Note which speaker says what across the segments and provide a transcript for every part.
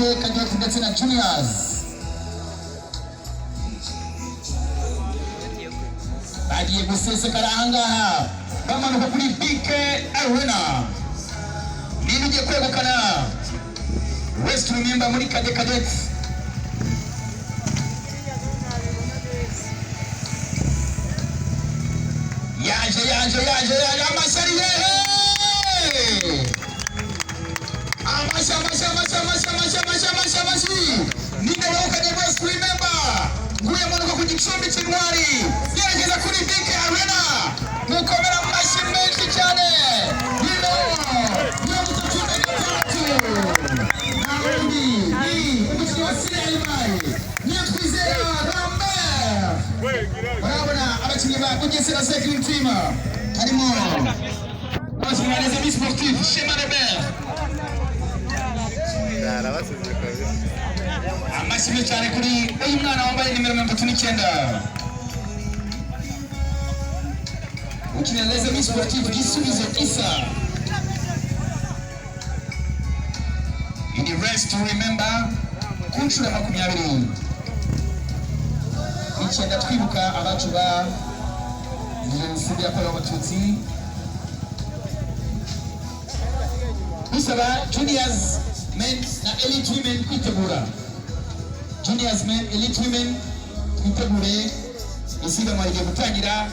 Speaker 1: kade kadeti ndetse na juniors. Bagiye gusesekara ahangaha bamanuka kuri BK Arena. Niba ugiye kwegukana West Remember muri kade kadeti. Yaje amasari yehe. Amasha. Ninde wawukanye West Remember. Nguye manuka ku gicumbi cy'intwari. Yerekeza kuri BK Arena. Mukomera amashyi menshi cyane. Urabona abakinnyi ba bugesera cycling team harimo abakinnyi ba les sportifs Shema Robert. Amashyi cyane kuri uyu mwana wambaye nimero 39 ukinira les sportifs Gisubizo Isa. In the West to Remember ku nshuro ya 20 icyenda twibuka abacu ba jenoside yakorewe abatutsi. Dusaba juniors men na elite women kwitegura. Juniors men, elite women kwitegure isiganwa rigiye gutangira.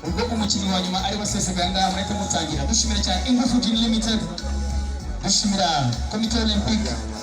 Speaker 1: Ubwo umukinnyi wa nyuma ari baseseganga mureke mutangira. Dushimira cyane Ingufu Gym Limited. Dushimira Comité Olympique